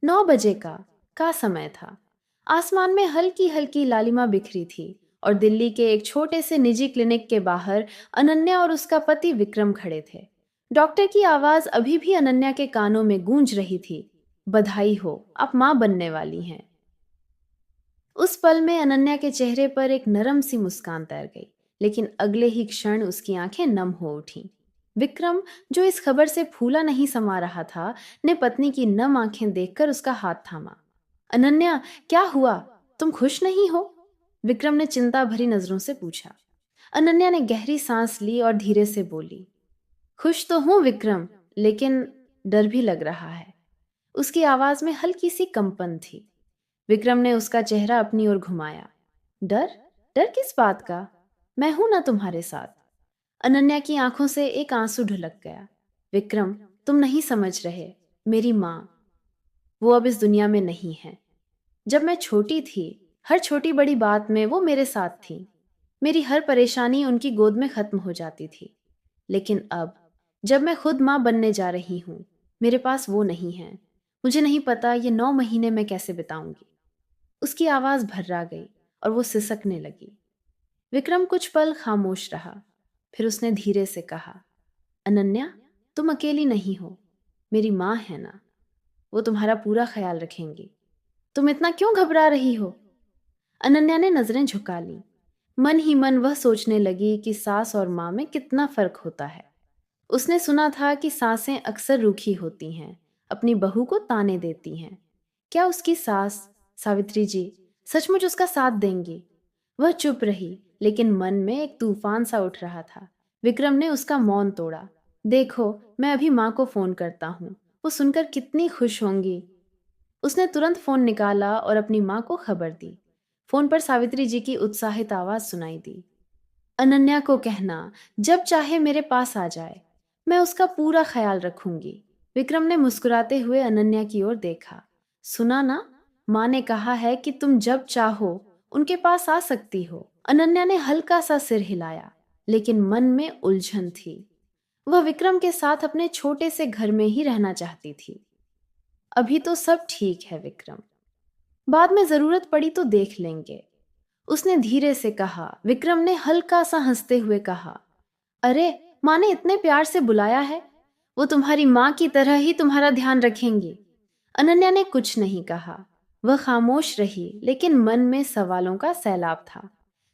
9 बजे का समय था। आसमान में हल्की हल्की लालिमा बिखरी थी और दिल्ली के एक छोटे से निजी क्लिनिक के बाहर अनन्या और उसका पति विक्रम खड़े थे। डॉक्टर की आवाज अभी भी अनन्या के कानों में गूंज रही थी। बधाई हो, आप मां बनने वाली हैं। उस पल में अनन्या के चेहरे पर एक नरम सी मुस्कान तैर गई, लेकिन अगले ही क्षण उसकी आंखें नम हो उठीं। विक्रम, जो इस खबर से फूला नहीं समा रहा था, ने पत्नी की नम आंखें देखकर उसका हाथ थामा। अनन्या, क्या हुआ? तुम खुश नहीं हो? विक्रम ने चिंता भरी नजरों से पूछा। अनन्या ने गहरी सांस ली और धीरे से बोली, खुश तो हूं विक्रम, लेकिन डर भी लग रहा है। उसकी आवाज में हल्की सी कंपन थी। विक्रम ने उसका चेहरा अपनी ओर घुमाया। डर? डर किस बात का? मैं हूं ना तुम्हारे साथ। अनन्या की आंखों से एक आंसू ढुलक गया। विक्रम, तुम नहीं समझ रहे। मेरी माँ, वो अब इस दुनिया में नहीं है। जब मैं छोटी थी, हर छोटी बड़ी बात में वो मेरे साथ थी। मेरी हर परेशानी उनकी गोद में खत्म हो जाती थी। लेकिन अब, जब मैं खुद माँ बनने जा रही हूँ, मेरे पास वो नहीं है। मुझे नहीं पता ये 9 महीने मैं कैसे बिताऊंगी। उसकी आवाज भर्रा गई और वो सिसकने लगी। विक्रम कुछ पल खामोश रहा। फिर उसने धीरे से कहा, अनन्या, तुम अकेली नहीं हो। मेरी माँ है ना, वो तुम्हारा पूरा ख्याल रखेंगी। तुम इतना क्यों घबरा रही हो? अनन्या ने नजरें झुका ली। मन ही मन वह सोचने लगी कि सास और माँ में कितना फर्क होता है। उसने सुना था कि सासें अक्सर रूखी होती हैं, अपनी बहू को ताने देती हैं। क्या उसकी सास, सावित्री जी, सचमुच उसका साथ देंगी? वह चुप रही, लेकिन मन में एक तूफान सा उठ रहा था। विक्रम ने उसका मौन तोड़ा। देखो, मैं अभी माँ को फोन करता हूँ, वो सुनकर कितनी खुश होंगी। उसने तुरंत फोन निकाला और अपनी माँ को खबर दी। फोन पर सावित्री जी की उत्साहित आवाज सुनाई दी। अनन्या को कहना, जब चाहे मेरे पास आ जाए, मैं उसका पूरा ख्याल रखूंगी। विक्रम ने मुस्कुराते हुए अनन्या की ओर देखा। सुना ना, माँ ने कहा है कि तुम जब चाहो उनके पास आ सकती हो। अनन्या ने हल्का सा सिर हिलाया, लेकिन मन में उलझन थी। वह विक्रम के साथ अपने छोटे से घर में ही रहना चाहती थी। अभी तो सब ठीक है विक्रम, बाद में जरूरत पड़ी तो देख लेंगे, उसने धीरे से कहा। विक्रम ने हल्का सा हंसते हुए कहा, अरे, माँ ने इतने प्यार से बुलाया है, वो तुम्हारी माँ की तरह ही तुम्हारा ध्यान रखेंगी। अनन्या ने कुछ नहीं कहा। वह खामोश रही, लेकिन मन में सवालों का सैलाब था।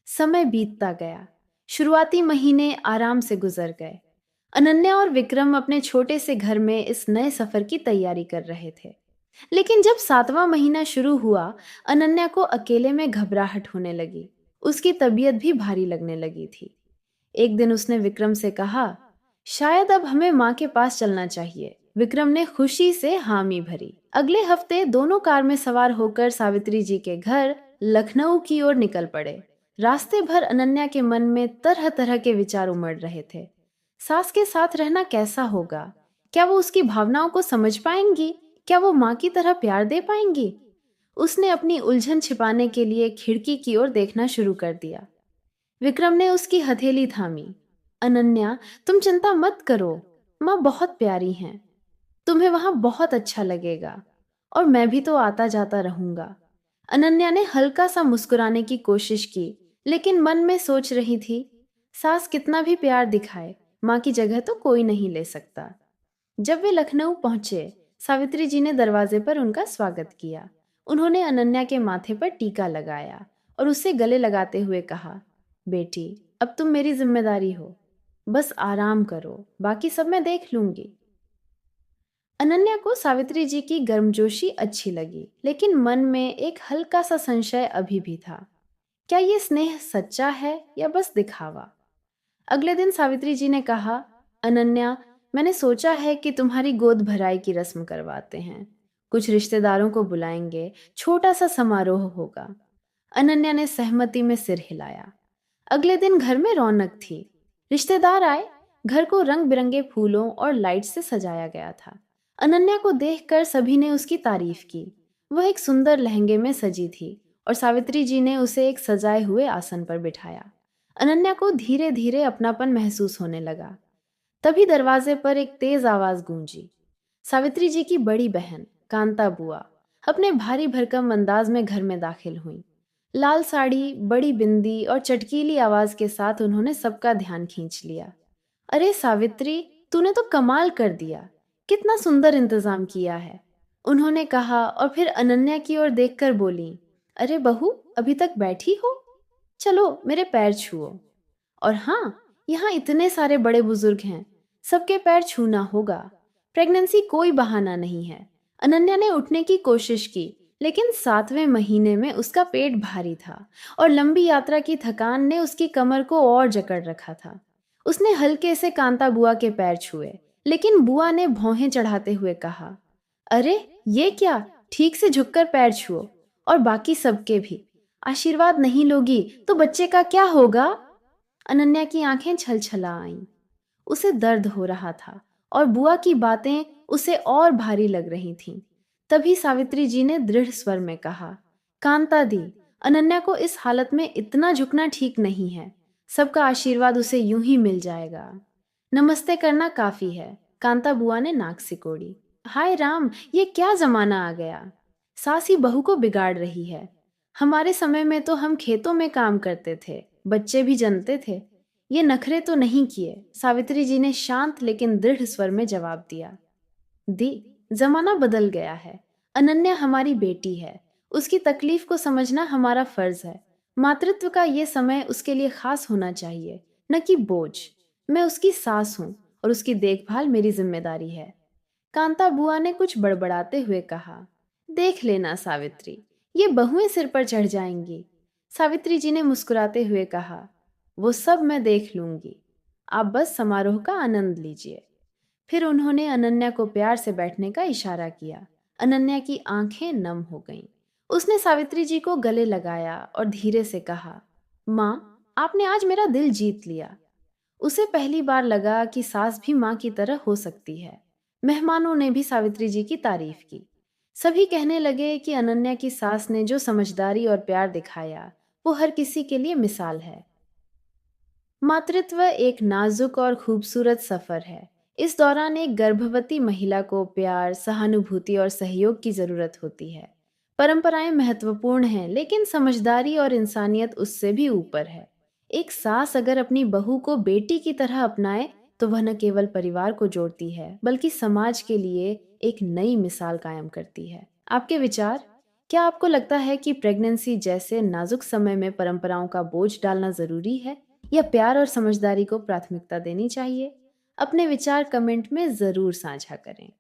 समय बीतता गया। शुरुआती महीने आराम से गुजर गए। अनन्या और विक्रम अपने छोटे से घर में इस नए सफर की तैयारी कर रहे थे। लेकिन जब 7वां महीना शुरू हुआ, अनन्या को अकेले में घबराहट होने लगी। उसकी तबीयत भी भारी लगने लगी थी। एक दिन उसने विक्रम से कहा, शायद अब हमें माँ के पास चलना चाहिए। विक्रम ने खुशी से हामी भरी। अगले हफ्ते दोनों कार में सवार होकर सावित्री जी के घर लखनऊ की ओर निकल पड़े। रास्ते भर अनन्या के मन में तरह तरह के विचार उमड़ रहे थे। सास के साथ रहना कैसा होगा? क्या वो उसकी भावनाओं को समझ पाएंगी? क्या वो माँ की तरह प्यार दे पाएंगी? उसने अपनी उलझन छिपाने के लिए खिड़की की ओर देखना शुरू कर दिया। विक्रम ने उसकी हथेली थामी। अनन्या, तुम चिंता मत करो, माँ बहुत प्यारी हैं। तुम्हें वहां बहुत अच्छा लगेगा, और मैं भी तो आता जाता रहूंगा। अनन्या ने हल्का सा मुस्कुराने की कोशिश की, लेकिन मन में सोच रही थी, सास कितना भी प्यार दिखाए, माँ की जगह तो कोई नहीं ले सकता। जब वे लखनऊ पहुंचे, सावित्री जी ने दरवाजे पर उनका स्वागत किया। उन्होंने अनन्या के माथे पर टीका लगाया और उससे गले लगाते हुए कहा, बेटी, अब तुम मेरी जिम्मेदारी हो। बस आराम करो, बाकी सब मैं देख लूंगी। अनन्या को सावित्री जी की गर्मजोशी अच्छी लगी, लेकिन मन में एक हल्का सा संशय अभी भी था। क्या ये स्नेह सच्चा है या बस दिखावा? अगले दिन सावित्री जी ने कहा, अनन्या, मैंने सोचा है कि तुम्हारी गोद भराई की रस्म करवाते हैं। कुछ रिश्तेदारों को बुलाएंगे, छोटा सा समारोह होगा। अनन्या ने सहमति में सिर हिलाया। अगले दिन घर में रौनक थी। रिश्तेदार आए। घर को रंग बिरंगे फूलों और लाइट से सजाया गया था। अनन्या को देखकर सभी ने उसकी तारीफ की। वह एक सुंदर लहंगे में सजी थी और सावित्री जी ने उसे एक सजाए हुए आसन पर बिठाया। अनन्या को धीरे धीरे अपनापन महसूस होने लगा। तभी दरवाजे पर एक तेज आवाज गूंजी। सावित्री जी की बड़ी बहन कांता बुआ अपने भारी भरकम अंदाज में घर में दाखिल हुईं। लाल साड़ी, बड़ी बिंदी और चटकीली आवाज के साथ उन्होंने सबका ध्यान खींच लिया। अरे सावित्री, तूने तो कमाल कर दिया। कितना सुंदर इंतजाम किया है, उन्होंने कहा और फिर अनन्या की ओर देखकर बोली, अरे बहू, अभी तक बैठी हो? चलो मेरे पैर छुओ। और हाँ, यहाँ इतने सारे बड़े बुजुर्ग हैं, सबके पैर छूना होगा। प्रेगनेंसी कोई बहाना नहीं है। अनन्या ने उठने की कोशिश की, लेकिन 7वें महीने में उसका पेट भारी था और लंबी यात्रा की थकान ने उसकी कमर को और जकड़ रखा था। उसने हल्के से कांता बुआ के पैर छुए, लेकिन बुआ ने भौहें चढ़ाते हुए कहा, अरे ये क्या, ठीक से झुककर पैर छुओ, और बाकी सबके भी। आशीर्वाद नहीं लोगी तो बच्चे का क्या होगा? अनन्या की आंखें छलछला आईं। उसे दर्द हो रहा था और बुआ की बातें उसे और भारी लग रही थीं। तभी सावित्री जी ने दृढ़ स्वर में कहा, कांता दी, अनन्या को इस हालत में इतना झुकना ठीक नहीं है। सबका आशीर्वाद उसे यूं ही मिल जाएगा। नमस्ते करना काफी है। कांता बुआ ने नाक सिकोड़ी। हाय राम, ये क्या जमाना आ गया। सास ही बहू को बिगाड़ रही है। हमारे समय में तो हम खेतों में काम करते थे, बच्चे भी जन्मते थे। ये नखरे तो नहीं किए, सावित्री जी ने शांत लेकिन दृढ़ स्वर में जवाब दिया। दी, जमाना बदल गया है। अनन्या हमारी बेटी है, उसकी तकलीफ को समझना हमारा फर्ज है। मातृत्व का ये समय उसके लिए खास होना चाहिए, न कि बोझ। मैं उसकी सास हूँ और उसकी देखभाल मेरी जिम्मेदारी है। कांता बुआ ने कुछ बड़बड़ाते हुए कहा, देख लेना सावित्री, ये बहुएं सिर पर चढ़ जाएंगी। सावित्री जी ने मुस्कुराते हुए कहा, वो सब मैं देख लूंगी, आप बस समारोह का आनंद लीजिए। फिर उन्होंने अनन्या को प्यार से बैठने का इशारा किया। अनन्या की आंखें नम हो गईं। उसने सावित्री जी को गले लगाया और धीरे से कहा, माँ, आपने आज मेरा दिल जीत लिया। उसे पहली बार लगा कि सास भी माँ की तरह हो सकती है। मेहमानों ने भी सावित्री जी की तारीफ की। सभी कहने लगे कि अनन्या की सास ने जो समझदारी और प्यार दिखाया, वो हर किसी के लिए मिसाल है। मातृत्व एक नाजुक और खूबसूरत सफर है। इस दौरान एक गर्भवती महिला को प्यार, सहानुभूति और सहयोग की जरूरत होती है। परंपराएं महत्वपूर्ण हैं, लेकिन समझदारी और इंसानियत उससे भी ऊपर है। एक सास अगर अपनी बहू को बेटी की तरह अपनाए, तो वह न केवल परिवार को जोड़ती है, बल्कि समाज के लिए एक नई मिसाल कायम करती है। आपके विचार? क्या आपको लगता है कि प्रेगनेंसी जैसे नाजुक समय में परंपराओं का बोझ डालना जरूरी है, या प्यार और समझदारी को प्राथमिकता देनी चाहिए? अपने विचार कमेंट में जरूर साझा करें।